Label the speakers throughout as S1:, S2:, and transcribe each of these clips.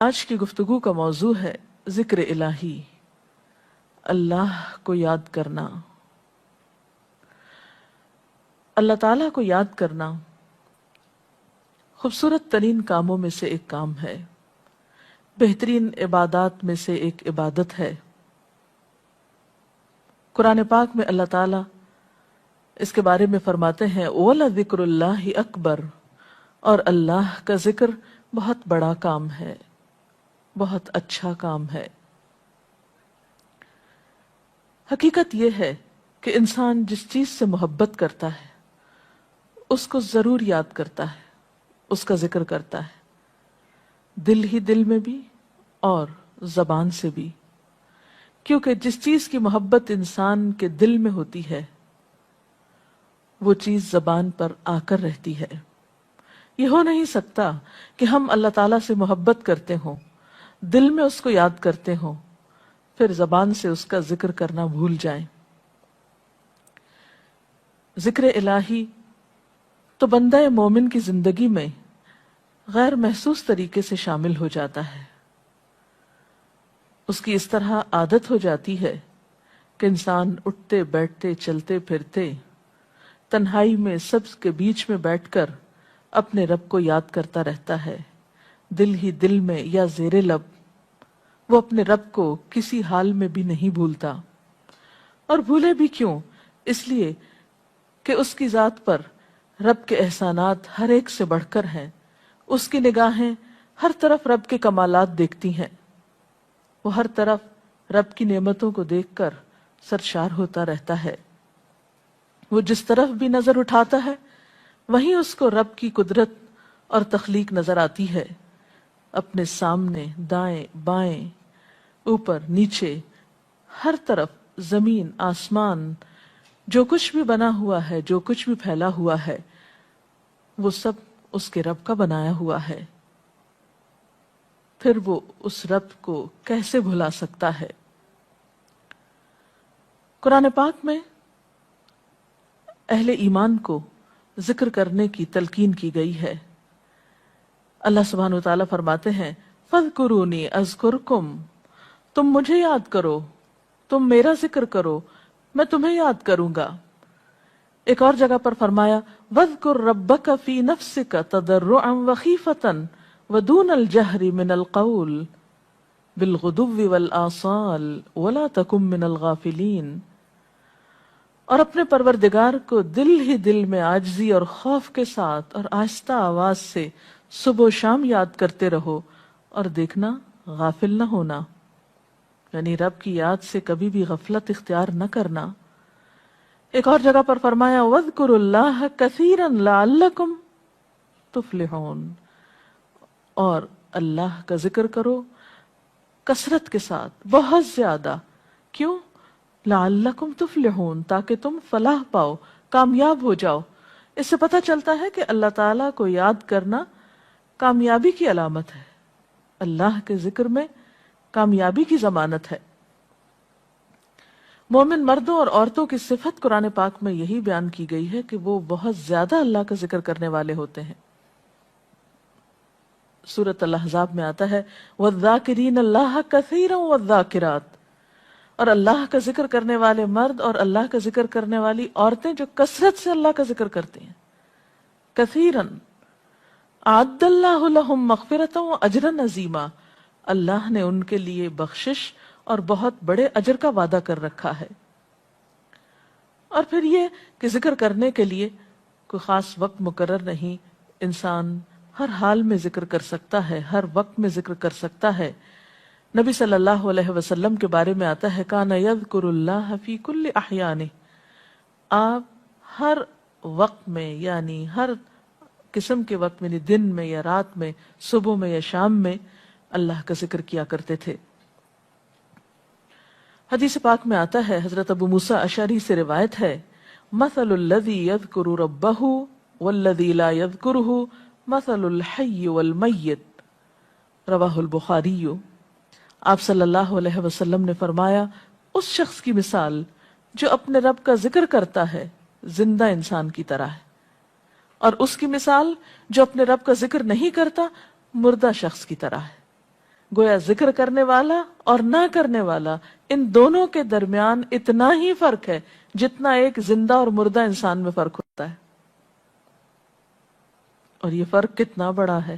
S1: آج کی گفتگو کا موضوع ہے ذکر الہی، اللہ کو یاد کرنا۔ اللہ تعالیٰ کو یاد کرنا خوبصورت ترین کاموں میں سے ایک کام ہے، بہترین عبادات میں سے ایک عبادت ہے۔ قرآن پاک میں اللہ تعالیٰ اس کے بارے میں فرماتے ہیں وَلَذِكْرُ اللَّهِ أَكْبَرُ، اور اللہ کا ذکر بہت بڑا کام ہے، بہت اچھا کام ہے۔ حقیقت یہ ہے کہ انسان جس چیز سے محبت کرتا ہے اس کو ضرور یاد کرتا ہے، اس کا ذکر کرتا ہے، دل ہی دل میں بھی اور زبان سے بھی، کیونکہ جس چیز کی محبت انسان کے دل میں ہوتی ہے وہ چیز زبان پر آ کر رہتی ہے۔ یہ ہو نہیں سکتا کہ ہم اللہ تعالیٰ سے محبت کرتے ہوں، دل میں اس کو یاد کرتے ہوں، پھر زبان سے اس کا ذکر کرنا بھول جائیں۔ ذکر الہی تو بندہ مومن کی زندگی میں غیر محسوس طریقے سے شامل ہو جاتا ہے۔ اس کی اس طرح عادت ہو جاتی ہے کہ انسان اٹھتے بیٹھتے چلتے پھرتے تنہائی میں سب کے بیچ میں بیٹھ کر اپنے رب کو یاد کرتا رہتا ہے، دل ہی دل میں یا زیر لب۔ وہ اپنے رب کو کسی حال میں بھی نہیں بھولتا، اور بھولے بھی کیوں؟ اس لیے کہ اس کی ذات پر رب کے احسانات ہر ایک سے بڑھ کر ہیں، اس کی نگاہیں ہر طرف رب کے کمالات دیکھتی ہیں، وہ ہر طرف رب کی نعمتوں کو دیکھ کر سرشار ہوتا رہتا ہے۔ وہ جس طرف بھی نظر اٹھاتا ہے وہیں اس کو رب کی قدرت اور تخلیق نظر آتی ہے، اپنے سامنے، دائیں بائیں، اوپر نیچے، ہر طرف زمین آسمان، جو کچھ بھی بنا ہوا ہے، جو کچھ بھی پھیلا ہوا ہے، وہ سب اس کے رب کا بنایا ہوا ہے۔ پھر وہ اس رب کو کیسے بھلا سکتا ہے؟ قرآن پاک میں اہل ایمان کو ذکر کرنے کی تلقین کی گئی ہے۔ اللہ سبحانہ وتعالیٰ فرماتے ہیں فَاذْكُرُونِي أَذْكُرْكُمْ، تم مجھے یاد کرو، تم میرا ذکر کرو، میں تمہیں یاد کروں گا۔ ایک اور جگہ پر فرمایا وَاذْكُرْ رَبَّكَ فِي نَفْسِكَ تَضَرُّعًا وَخِيفَةً وَدُونَ الْجَهْرِ مِنَ الْقَوْلِ بِالْغُدُوِّ وَالْآصَالِ وَلَا تَكُن مِّنَ الْغَافِلِينَ، اور اپنے پروردگار کو دل ہی دل میں عاجزی اور خوف کے ساتھ اور آہستہ آواز سے صبح و شام یاد کرتے رہو، اور دیکھنا غافل نہ ہونا، یعنی رب کی یاد سے کبھی بھی غفلت اختیار نہ کرنا۔ ایک اور جگہ پر فرمایا وَاذْكُرُوا اللَّهَ كَثِيرًا لَعَلَّكُمْ تُفْلِحُونَ، اور اللہ کا ذکر کرو کثرت کے ساتھ، بہت زیادہ۔ کیوں؟ لعلکم تفلحون، تاکہ تم فلاح پاؤ، کامیاب ہو جاؤ۔ اس سے پتہ چلتا ہے کہ اللہ تعالیٰ کو یاد کرنا کامیابی کی علامت ہے، اللہ کے ذکر میں کامیابی کی ضمانت ہے۔ مومن مردوں اور عورتوں کی صفت قرآن پاک میں یہی بیان کی گئی ہے کہ وہ بہت زیادہ اللہ کا ذکر کرنے والے ہوتے ہیں۔ سورۃ الاحزاب میں آتا ہے وَالذَّاكِرِينَ اللَّهَ كَثِيرًا وَالذَّاكِرَاتِ، اور اللہ کا ذکر کرنے والے مرد اور اللہ کا ذکر کرنے والی عورتیں جو کثرت سے اللہ کا ذکر کرتی ہیں۔ کثیراً اعد اللہ لہم مغفرۃ واجرا عظیما، اللہ نے ان کے لیے بخشش اور بہت بڑے اجر کا وعدہ کر رکھا ہے۔ اور پھر یہ کہ ذکر کرنے کے لیے کوئی خاص وقت مقرر نہیں، انسان ہر حال میں ذکر کر سکتا ہے، ہر وقت میں ذکر کر سکتا ہے۔ نبی صلی اللہ علیہ وسلم کے بارے میں آتا ہے کان یذکر اللہ فی کل احیانہ، آپ ہر وقت میں، یعنی ہر قسم کے وقت میں، یعنی دن میں یا رات میں، صبح میں یا شام میں اللہ کا ذکر کیا کرتے تھے۔ حدیث پاک میں آتا ہے، حضرت ابو موسیٰ اشعری سے روایت ہے مثل الذی یذکر ربہ والذی لا یذکرہ مثل الحی والمیت، رواہ البخاری۔ آپ صلی اللہ علیہ وسلم نے فرمایا اس شخص کی مثال جو اپنے رب کا ذکر کرتا ہے زندہ انسان کی طرح ہے، اور اس کی مثال جو اپنے رب کا ذکر نہیں کرتا مردہ شخص کی طرح ہے۔ گویا ذکر کرنے والا اور نہ کرنے والا، ان دونوں کے درمیان اتنا ہی فرق ہے جتنا ایک زندہ اور مردہ انسان میں فرق ہوتا ہے. اور یہ فرق کتنا بڑا ہے.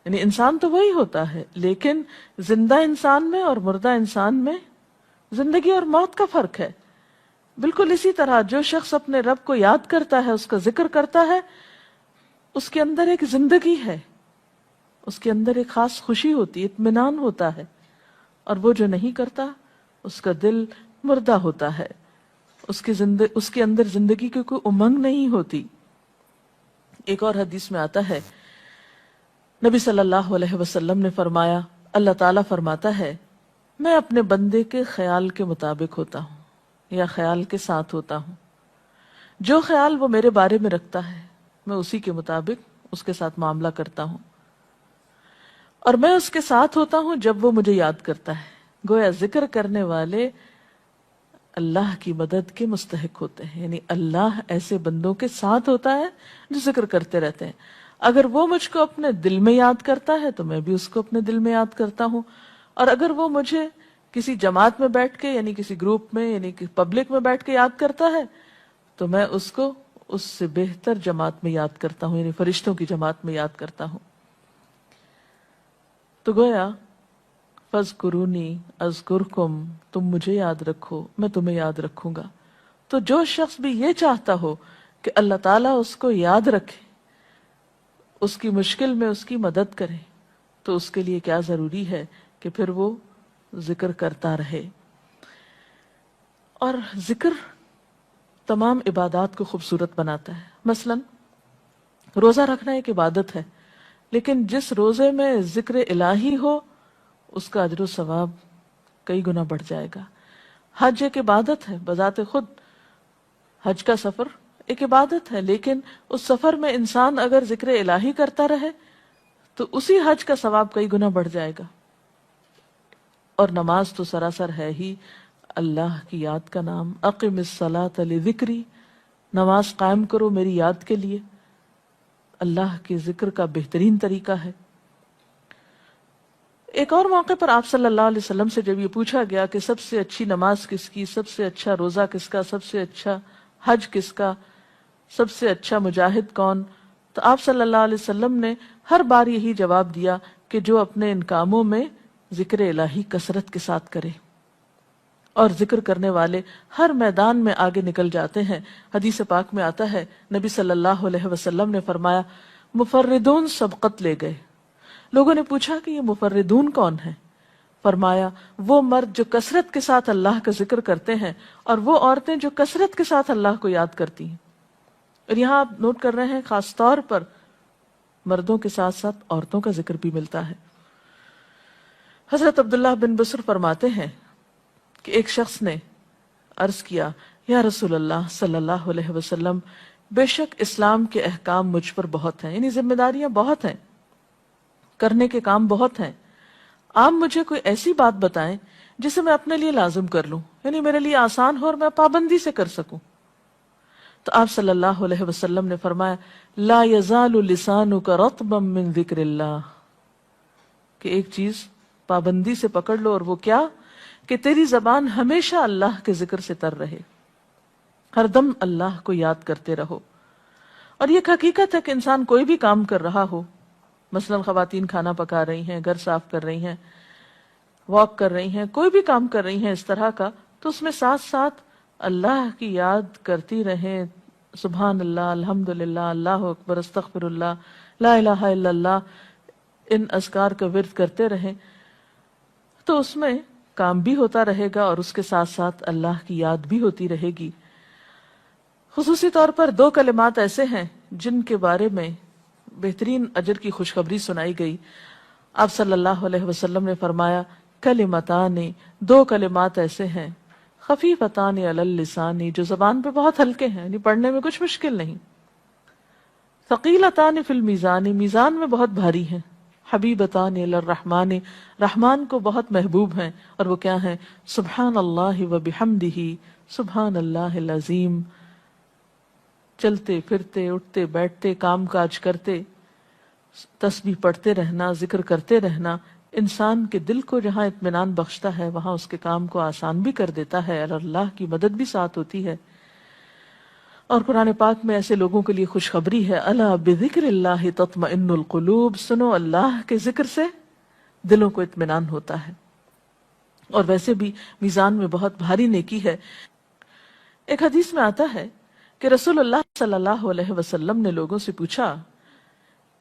S1: یعنی انسان تو وہی ہوتا ہے، لیکن زندہ انسان میں اور مردہ انسان میں زندگی اور موت کا فرق ہے. بالکل اسی طرح جو شخص اپنے رب کو یاد کرتا ہے، اس کا ذکر کرتا ہے، اس کے اندر ایک زندگی ہے، اس کے اندر ایک خاص خوشی ہوتی ہے، اطمینان ہوتا ہے. اور وہ جو نہیں کرتا، اس کا دل مردہ ہوتا ہے، اس کے اندر زندگی کی کوئی امنگ نہیں ہوتی. ایک اور حدیث میں آتا ہے، نبی صلی اللہ علیہ وسلم نے فرمایا، اللہ تعالیٰ فرماتا ہے، میں اپنے بندے کے خیال کے مطابق ہوتا ہوں یا خیال کے ساتھ ہوتا ہوں. جو خیال وہ میرے بارے میں رکھتا ہے میں اسی کے مطابق اس کے ساتھ معاملہ کرتا ہوں، اور میں اس کے ساتھ ہوتا ہوں جب وہ مجھے یاد کرتا ہے. گویا ذکر کرنے والے اللہ کی مدد کے مستحق ہوتے ہیں. یعنی اللہ ایسے بندوں کے ساتھ ہوتا ہے جو ذکر کرتے رہتے ہیں. اگر وہ مجھ کو اپنے دل میں یاد کرتا ہے تو میں بھی اس کو اپنے دل میں یاد کرتا ہوں، اور اگر وہ مجھے کسی جماعت میں بیٹھ کے یعنی کسی گروپ میں یعنی پبلک میں بیٹھ کے یاد کرتا ہے تو میں اس کو اس سے بہتر جماعت میں یاد کرتا ہوں، یعنی فرشتوں کی جماعت میں یاد کرتا ہوں. تو گویا فَاذْكُرُونِي أَذْكُرْكُمْ، تم مجھے یاد رکھو میں تمہیں یاد رکھوں گا. تو جو شخص بھی یہ چاہتا ہو کہ اللہ تعالیٰ اس کو یاد رکھے، اس کی مشکل میں اس کی مدد کرے، تو اس کے لیے کیا ضروری ہے کہ پھر وہ ذکر کرتا رہے. اور ذکر تمام عبادات کو خوبصورت بناتا ہے. مثلا روزہ رکھنا ایک عبادت ہے، لیکن جس روزے میں ذکر الہی ہو اس کا اجر و ثواب کئی گنا بڑھ جائے گا. حج ایک عبادت ہے بذات خود، حج کا سفر ایک عبادت ہے، لیکن اس سفر میں انسان اگر ذکر الہی کرتا رہے تو اسی حج کا ثواب کئی گنا بڑھ جائے گا. اور نماز تو سراسر ہے ہی اللہ کی یاد کا نام. اقم الصلاۃ لذکری، نماز قائم کرو میری یاد کے لیے. اللہ کے ذکر کا بہترین طریقہ ہے. ایک اور موقع پر آپ صلی اللہ علیہ وسلم سے جب یہ پوچھا گیا کہ سب سے اچھی نماز کس کی، سب سے اچھا روزہ کس کا، سب سے اچھا حج کس کا، سب سے اچھا مجاہد کون، تو آپ صلی اللہ علیہ وسلم نے ہر بار یہی جواب دیا کہ جو اپنے ان کاموں میں ذکر الہی کثرت کے ساتھ کرے. اور ذکر کرنے والے ہر میدان میں آگے نکل جاتے ہیں. حدیث پاک میں آتا ہے نبی صلی اللہ علیہ وسلم نے فرمایا، مفردون سبقت لے گئے. لوگوں نے پوچھا کہ یہ مفردون کون ہیں؟ فرمایا وہ مرد جو کثرت کے ساتھ اللہ کا ذکر کرتے ہیں، اور وہ عورتیں جو کثرت کے ساتھ اللہ کو یاد کرتی ہیں. اور یہاں آپ نوٹ کر رہے ہیں خاص طور پر مردوں کے ساتھ ساتھ عورتوں کا ذکر بھی ملتا ہے. حضرت عبداللہ بن بصر فرماتے ہیں کہ ایک شخص نے عرض کیا، یا رسول اللہ صلی اللہ علیہ وسلم، بے شک اسلام کے احکام مجھ پر بہت ہیں، یعنی ذمہ داریاں بہت ہیں، کرنے کے کام بہت ہیں. آپ مجھے کوئی ایسی بات بتائیں جسے میں اپنے لیے لازم کر لوں، یعنی میرے لیے آسان ہو اور میں پابندی سے کر سکوں. تو آپ صلی اللہ علیہ وسلم نے فرمایا، لا یزال لسانک رطبا من ذکر اللہ، کہ ایک چیز پابندی سے پکڑ لو، اور وہ کیا کہ تیری زبان ہمیشہ اللہ کے ذکر سے تر رہے، ہر دم اللہ کو یاد کرتے رہو. اور یہ ایک حقیقت ہے کہ انسان کوئی بھی کام کر رہا ہو، مثلا خواتین کھانا پکا رہی ہیں، گھر صاف کر رہی ہیں، واک کر رہی ہیں، کوئی بھی کام کر رہی ہیں اس طرح کا، تو اس میں ساتھ ساتھ اللہ کی یاد کرتی رہیں. سبحان اللہ، الحمدللہ، اللہ اکبر، استغفر اللہ، لا الہ الا اللہ، ان اذکار کا ورد کرتے رہیں، تو اس میں کام بھی ہوتا رہے گا اور اس کے ساتھ ساتھ اللہ کی یاد بھی ہوتی رہے گی. خصوصی طور پر دو کلمات ایسے ہیں جن کے بارے میں بہترین اجر کی خوشخبری سنائی گئی. آپ صلی اللہ علیہ وسلم نے فرمایا، کلمتان، دو کلمات ایسے ہیں، خفیفتان علی اللسان، جو زبان پہ بہت ہلکے ہیں، یعنی پڑھنے میں کچھ مشکل نہیں، ثقیلتان فی المیزان، میزان میں بہت بھاری ہیں، حبیبتان الی الرحمن، رحمان کو بہت محبوب ہیں. اور وہ کیا ہیں؟ سبحان اللہ و بحمدہ، سبحان اللہ العظیم. چلتے پھرتے، اٹھتے بیٹھتے، کام کاج کرتے، تسبیح پڑھتے رہنا، ذکر کرتے رہنا، انسان کے دل کو جہاں اطمینان بخشتا ہے وہاں اس کے کام کو آسان بھی کر دیتا ہے اور اللہ کی مدد بھی ساتھ ہوتی ہے. اور قرآن پاک میں ایسے لوگوں کے لیے خوشخبری ہے، الا بذکر اللہ تطمئن القلوب، سنو اللہ کے ذکر سے دلوں کو اطمینان ہوتا ہے. اور ویسے بھی میزان میں بہت بھاری نیکی ہے. ایک حدیث میں آتا ہے کہ رسول اللہ صلی اللہ علیہ وسلم نے لوگوں سے پوچھا،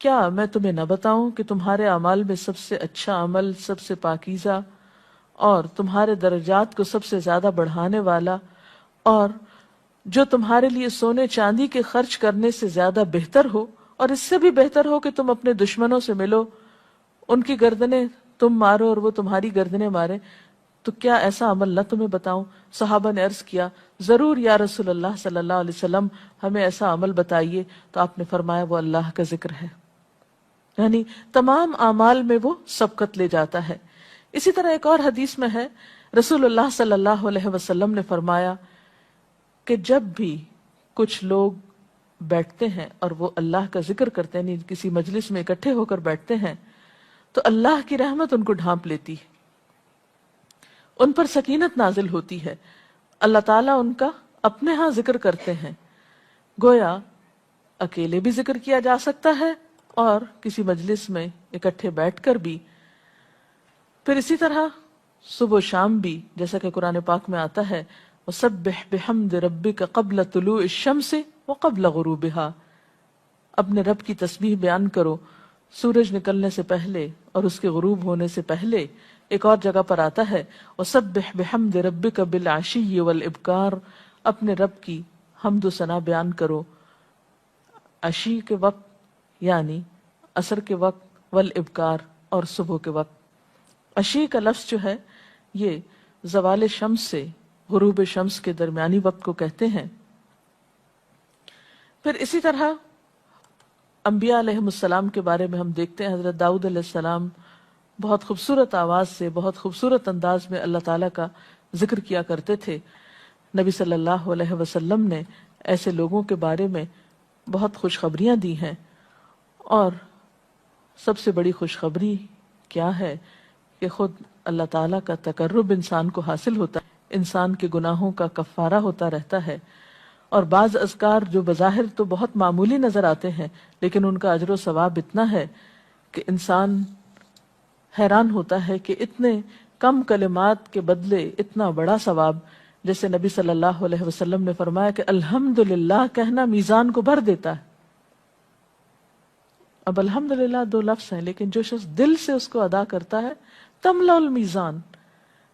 S1: کیا میں تمہیں نہ بتاؤں کہ تمہارے اعمال میں سب سے اچھا عمل، سب سے پاکیزہ اور تمہارے درجات کو سب سے زیادہ بڑھانے والا، اور جو تمہارے لیے سونے چاندی کے خرچ کرنے سے زیادہ بہتر ہو، اور اس سے بھی بہتر ہو کہ تم اپنے دشمنوں سے ملو، ان کی گردنیں تم مارو اور وہ تمہاری گردنیں مارے، تو کیا ایسا عمل نہ تمہیں بتاؤں؟ صحابہ نے عرض کیا، ضرور یا رسول اللہ صلی اللہ علیہ وسلم، ہمیں ایسا عمل بتائیے. تو آپ نے فرمایا وہ اللہ کا ذکر ہے. یعنی تمام اعمال میں وہ سبقت لے جاتا ہے. اسی طرح ایک اور حدیث میں ہے، رسول اللہ صلی اللہ علیہ وسلم نے فرمایا کہ جب بھی کچھ لوگ بیٹھتے ہیں اور وہ اللہ کا ذکر کرتے ہیں، یعنی کسی مجلس میں اکٹھے ہو کر بیٹھتے ہیں، تو اللہ کی رحمت ان کو ڈھانپ لیتی ہے، ان پر سکینت نازل ہوتی ہے. اللہ تعالیٰ ان کا اپنے ہاں ذکر کرتے ہیں. گویا اکیلے بھی ذکر کیا جا سکتا ہے اور کسی مجلس میں اکٹھے بیٹھ کر بھی. پھر اسی طرح صبح و شام بھی، جیسا کہ قرآن پاک میں آتا ہے، وَسَبِّحْ بِحَمْدِ رَبِّكَ قَبْلَ طُلُوعِ الشَّمْسِ وَقَبْلَ غُرُوبِهَا، اپنے رب کی تسبیح بیان کرو سورج نکلنے سے پہلے اور اس کے غروب ہونے سے پہلے. ایک اور جگہ پر آتا ہے وَسَبِّحْ بِحَمْدِ رَبِّكَ بِالْعَشِيِّ وَالْإِبْكَارِ، اپنے رب کی حمد و ثنا بیان کرو عشی کے وقت یعنی عصر کے وقت، والابکار اور صبح کے وقت. عشی کا لفظ جو ہے یہ زوال شمس سے غروب شمس کے درمیانی وقت کو کہتے ہیں. پھر اسی طرح انبیاء علیہ السلام کے بارے میں ہم دیکھتے ہیں، حضرت داؤد علیہ السلام بہت خوبصورت آواز سے، بہت خوبصورت انداز میں اللہ تعالیٰ کا ذکر کیا کرتے تھے. نبی صلی اللہ علیہ وسلم نے ایسے لوگوں کے بارے میں بہت خوشخبریاں دی ہیں. اور سب سے بڑی خوشخبری کیا ہے کہ خود اللہ تعالیٰ کا تقرب انسان کو حاصل ہوتا ہے، انسان کے گناہوں کا کفارہ ہوتا رہتا ہے. اور بعض اذکار جو بظاہر تو بہت معمولی نظر آتے ہیں لیکن ان کا اجر و ثواب اتنا ہے کہ انسان حیران ہوتا ہے کہ اتنے کم کلمات کے بدلے اتنا بڑا ثواب. جیسے نبی صلی اللہ علیہ وسلم نے فرمایا کہ الحمدللہ کہنا میزان کو بھر دیتا ہے. اب الحمدللہ دو لفظ ہیں لیکن جو شخص دل سے اس کو ادا کرتا ہے تملا المیزان،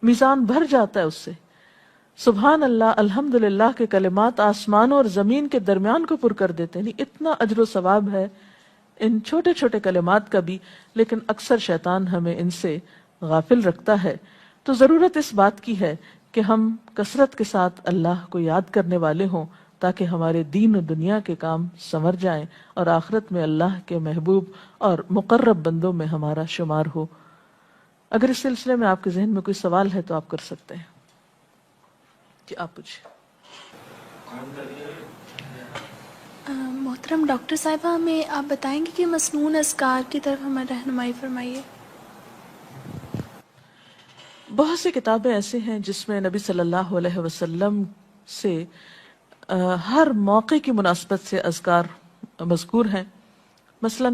S1: میزان بھر جاتا ہے اس سے. سبحان اللہ، الحمدللہ کے کلمات آسمانوں اور زمین کے درمیان کو پر کر دیتے ہیں. اتنا اجر و ثواب ہے ان چھوٹے چھوٹے کلمات کا بھی، لیکن اکثر شیطان ہمیں ان سے غافل رکھتا ہے. تو ضرورت اس بات کی ہے کہ ہم کثرت کے ساتھ اللہ کو یاد کرنے والے ہوں تاکہ ہمارے دین و دنیا کے کام سنور جائیں اور آخرت میں اللہ کے محبوب اور مقرب بندوں میں ہمارا شمار ہو. اگر اس سلسلے میں آپ کے ذہن میں کوئی سوال ہے تو آپ کر سکتے ہیں. کہ آپ پوچھیں.
S2: محترم ڈاکٹر صاحبہ، ہمیں آپ بتائیں گے کہ مسنون اذکار کی طرف ہمیں رہنمائی فرمائیے.
S1: بہت سی کتابیں ایسے ہیں جس میں نبی صلی اللہ علیہ وسلم سے ہر موقع کی مناسبت سے اذکار مذکور ہیں. مثلا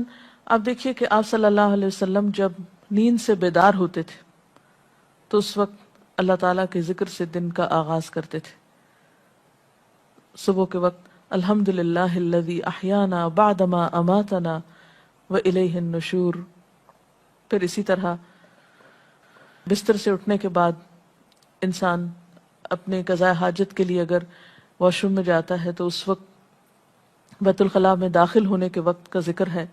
S1: آپ دیکھیے کہ آپ صلی اللہ علیہ وسلم جب نیند سے بیدار ہوتے تھے تو اس وقت اللہ تعالیٰ کے ذکر سے دن کا آغاز کرتے تھے. صبح کے وقت الحمدللہ الذی احیانا بعدما اماتنا والیہ النشور. پھر اسی طرح بستر سے اٹھنے کے بعد انسان اپنے قضاء حاجت کے لیے اگر واش روم میں جاتا ہے تو اس وقت بیت الخلاء میں داخل ہونے کے وقت کا ذکر ہے.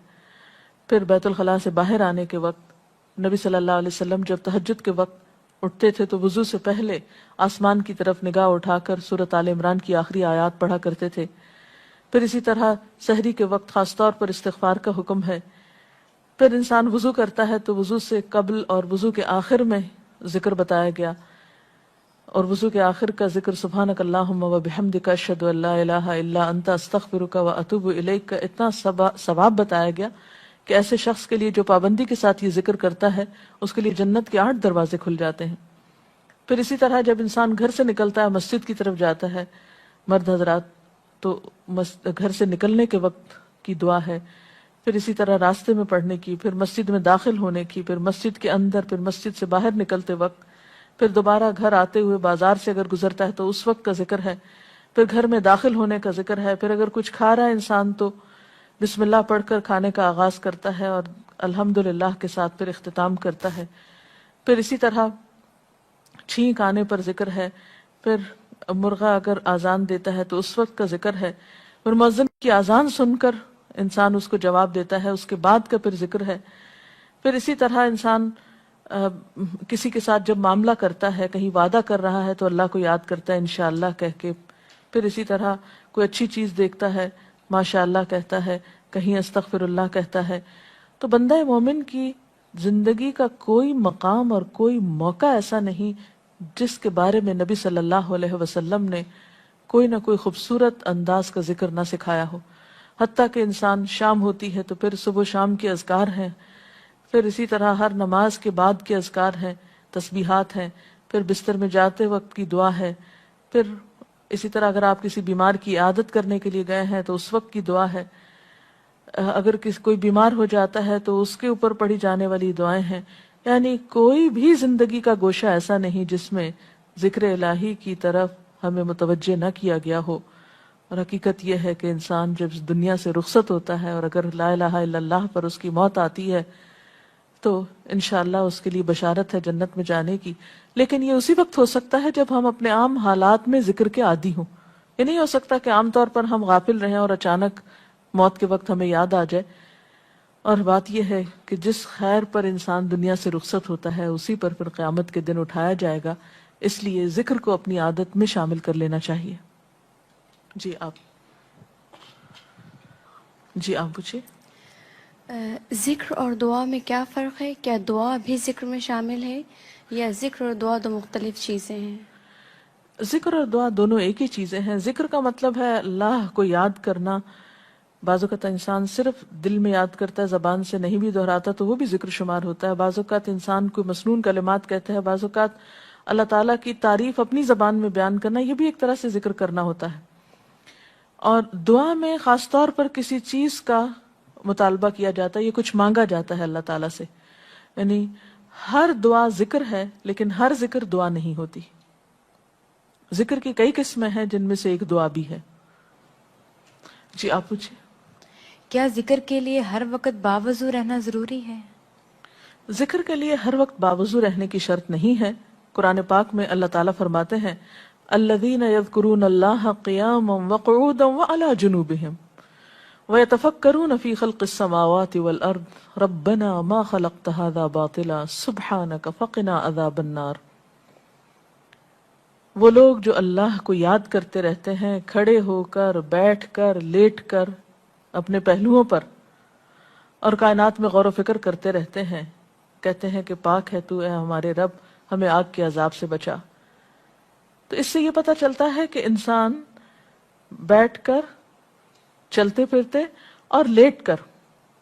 S1: پھر بیت الخلاء سے باہر آنے کے وقت نبی صلی اللہ علیہ وسلم جب تہجد کے وقت اٹھتے تھے تو وضو سے پہلے آسمان کی طرف نگاہ اٹھا کر سورۃ آل عمران کی آخری آیات پڑھا کرتے تھے. پھر اسی طرح سحری کے وقت خاص طور پر استغفار کا حکم ہے. پھر انسان وضو کرتا ہے تو وضو سے قبل اور وضو کے آخر میں ذکر بتایا گیا، اور وضو کے آخر کا ذکر سبحانک اللہم و بحمدک اشہد ان لا الہ الا انت استغفرک و اتوب الیک کا اتنا ثواب بتایا گیا کہ ایسے شخص کے لیے جو پابندی کے ساتھ یہ ذکر کرتا ہے اس کے لیے جنت کے 8 دروازے کھل جاتے ہیں۔ پھر اسی طرح جب انسان گھر سے نکلتا ہے مسجد کی طرف جاتا ہے مرد حضرات، تو گھر سے نکلنے کے وقت کی دعا ہے، پھر اسی طرح راستے میں پڑھنے کی، پھر مسجد میں داخل ہونے کی، پھر مسجد کے اندر، پھر مسجد سے باہر نکلتے وقت، پھر دوبارہ گھر آتے ہوئے بازار سے اگر گزرتا ہے تو اس وقت کا ذکر ہے، پھر گھر میں داخل ہونے کا ذکر ہے، پھر اگر کچھ کھا رہا ہے انسان تو بسم اللہ پڑھ کر کھانے کا آغاز کرتا ہے اور الحمدللہ کے ساتھ پھر اختتام کرتا ہے، پھر اسی طرح چھینک آنے پر ذکر ہے، پھر مرغا اگر آزان دیتا ہے تو اس وقت کا ذکر ہے، پھر مؤذن کی آزان سن کر انسان اس کو جواب دیتا ہے، اس کے بعد کا پھر ذکر ہے، پھر اسی طرح انسان کسی کے ساتھ جب معاملہ کرتا ہے، کہیں وعدہ کر رہا ہے تو اللہ کو یاد کرتا ہے انشاءاللہ کہہ کے، پھر اسی طرح کوئی اچھی چیز دیکھتا ہے ماشاءاللہ کہتا ہے، کہیں استغفر اللہ کہتا ہے۔ تو بندہ مومن کی زندگی کا کوئی مقام اور کوئی موقع ایسا نہیں جس کے بارے میں نبی صلی اللہ علیہ وسلم نے کوئی نہ کوئی خوبصورت انداز کا ذکر نہ سکھایا ہو۔ حتیٰ کہ انسان شام ہوتی ہے تو پھر صبح و شام کے اذکار ہیں، پھر اسی طرح ہر نماز کے بعد کے اذکار ہیں، تسبیحات ہیں، پھر بستر میں جاتے وقت کی دعا ہے، پھر اسی طرح اگر آپ کسی بیمار کی عیادت کرنے کے لیے گئے ہیں تو اس وقت کی دعا ہے، اگر کوئی بیمار ہو جاتا ہے تو اس کے اوپر پڑھی جانے والی دعائیں ہیں۔ یعنی کوئی بھی زندگی کا گوشہ ایسا نہیں جس میں ذکر الہی کی طرف ہمیں متوجہ نہ کیا گیا ہو۔ اور حقیقت یہ ہے کہ انسان جب اس دنیا سے رخصت ہوتا ہے اور اگر لا الہ الا اللہ پر اس کی موت آتی ہے تو انشاءاللہ اس کے لیے بشارت ہے جنت میں جانے کی، لیکن یہ اسی وقت ہو سکتا ہے جب ہم اپنے عام حالات میں ذکر کے عادی ہوں۔ یہ نہیں ہو سکتا کہ عام طور پر ہم غافل رہیں اور اچانک موت کے وقت ہمیں یاد آ جائے۔ اور بات یہ ہے کہ جس خیر پر انسان دنیا سے رخصت ہوتا ہے اسی پر پھر قیامت کے دن اٹھایا جائے گا، اس لیے ذکر کو اپنی عادت میں شامل کر لینا چاہیے۔ جی آپ پوچھیے۔
S2: ذکر اور دعا میں کیا فرق ہے؟ کیا دعا بھی ذکر میں شامل ہے یا ذکر اور دعا دو مختلف چیزیں ہیں؟
S1: ذکر اور دعا دونوں ایک ہی چیزیں ہیں۔ ذکر کا مطلب ہے اللہ کو یاد کرنا۔ بعض اوقات انسان صرف دل میں یاد کرتا ہے، زبان سے نہیں بھی دہراتا تو وہ بھی ذکر شمار ہوتا ہے۔ بعض اوقات انسان کوئی مسنون کلمات کہتا ہے، بعض اوقات اللہ تعالیٰ کی تعریف اپنی زبان میں بیان کرنا، یہ بھی ایک طرح سے ذکر کرنا ہوتا ہے۔ اور دعا میں خاص طور پر کسی چیز کا مطالبہ کیا جاتا ہے، یہ کچھ مانگا جاتا ہے اللہ تعالیٰ سے۔ یعنی ہر دعا ذکر ہے لیکن ہر ذکر دعا نہیں ہوتی۔ ذکر کی کئی قسمیں ہیں جن میں سے ایک دعا بھی ہے۔ جی آپ پوچھیں۔
S3: کیا ذکر کے لیے ہر وقت باوضو رہنا ضروری ہے؟
S1: ذکر کے لیے ہر وقت باوضو رہنے کی شرط نہیں ہے۔ قرآن پاک میں اللہ تعالیٰ فرماتے ہیں الذین یذکرون اللہ قیاما وقعودا وعلی جنوبہم ویتفکرون فی خلق السماوات والارض ربنا ما خلقت ھذا باطلا سبحانک فقنا عذاب النار۔ وہ لوگ جو اللہ کو یاد کرتے رہتے ہیں کھڑے ہو کر، بیٹھ کر، لیٹ کر، اپنے پہلوؤں پر، اور کائنات میں غور و فکر کرتے رہتے ہیں، کہتے ہیں کہ پاک ہے تو اے ہمارے رب، ہمیں آگ کے عذاب سے بچا۔ تو اس سے یہ پتہ چلتا ہے کہ انسان بیٹھ کر، چلتے پھرتے اور لیٹ کر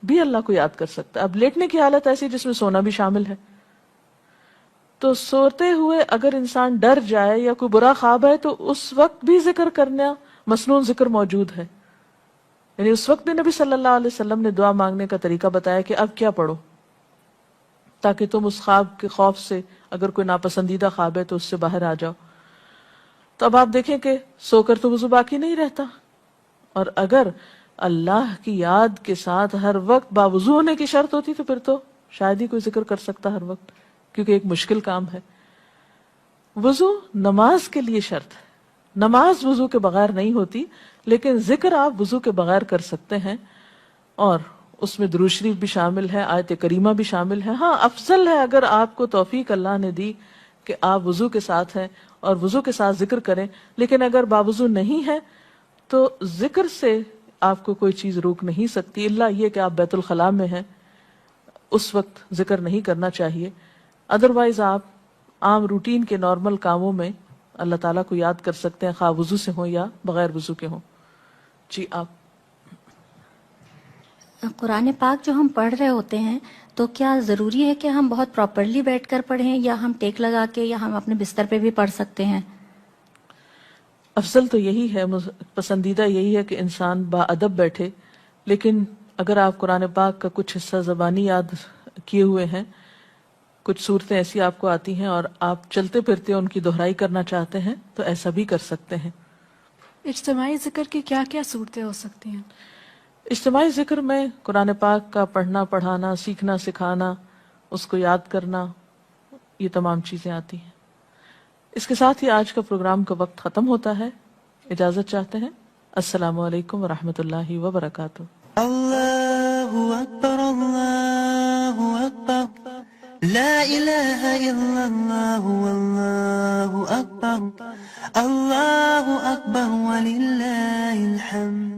S1: بھی اللہ کو یاد کر سکتا ہے۔ اب لیٹنے کی حالت ایسی جس میں سونا بھی شامل ہے، تو سوتے ہوئے اگر انسان ڈر جائے یا کوئی برا خواب ہے تو اس وقت بھی ذکر کرنا، مسنون ذکر موجود ہے۔ یعنی اس وقت بھی نبی صلی اللہ علیہ وسلم نے دعا مانگنے کا طریقہ بتایا کہ اب کیا پڑھو، تاکہ تم اس خواب کے خوف سے، اگر کوئی ناپسندیدہ خواب ہے تو اس سے باہر آ جاؤ۔ تو اب آپ دیکھیں کہ سو کر تو وضو باقی نہیں رہتا، اور اگر اللہ کی یاد کے ساتھ ہر وقت باوضو ہونے کی شرط ہوتی تو پھر تو شاید ہی کوئی ذکر کر سکتا ہر وقت، کیونکہ ایک مشکل کام ہے۔ وضو نماز کے لیے شرط ہے، نماز وضو کے بغیر نہیں ہوتی، لیکن ذکر آپ وضو کے بغیر کر سکتے ہیں، اور اس میں درود شریف بھی شامل ہے، آیت کریمہ بھی شامل ہے۔ ہاں افضل ہے اگر آپ کو توفیق اللہ نے دی کہ آپ وضو کے ساتھ ہیں اور وضو کے ساتھ ذکر کریں، لیکن اگر باوضو نہیں ہے تو ذکر سے آپ کو کوئی چیز روک نہیں سکتی، الا یہ کہ آپ بیت الخلاء میں ہیں، اس وقت ذکر نہیں کرنا چاہیے۔ ادروائز آپ عام روٹین کے نارمل کاموں میں اللہ تعالیٰ کو یاد کر سکتے ہیں، خواہ وضو سے ہوں یا بغیر وضو کے ہوں۔ جی آپ
S4: قرآن پاک جو ہم پڑھ رہے ہوتے ہیں تو کیا ضروری ہے کہ ہم بہت پراپرلی بیٹھ کر پڑھیں یا ہم ٹیک لگا کے یا ہم اپنے بستر پہ بھی پڑھ سکتے ہیں؟
S1: افضل تو یہی ہے، پسندیدہ یہی ہے کہ انسان با ادب بیٹھے، لیکن اگر آپ قرآن پاک کا کچھ حصہ زبانی یاد کیے ہوئے ہیں، کچھ صورتیں ایسی آپ کو آتی ہیں اور آپ چلتے پھرتے ان کی دہرائی کرنا چاہتے ہیں تو ایسا بھی کر سکتے ہیں۔
S5: اجتماعی ذکر کی کیا کیا صورتیں ہو سکتی ہیں؟
S1: اجتماعی ذکر میں قرآن پاک کا پڑھنا پڑھانا، سیکھنا سکھانا، اس کو یاد کرنا، یہ تمام چیزیں آتی ہیں۔ اس کے ساتھ ہی آج کا پروگرام کا وقت ختم ہوتا ہے، اجازت چاہتے ہیں۔ السلام علیکم ورحمۃ اللہ وبرکاتہ۔
S6: اللہ اکبر اللہ اکبر لا الہ الا اللہ واللہ اکبر اللہ اکبر وللہ الحمد۔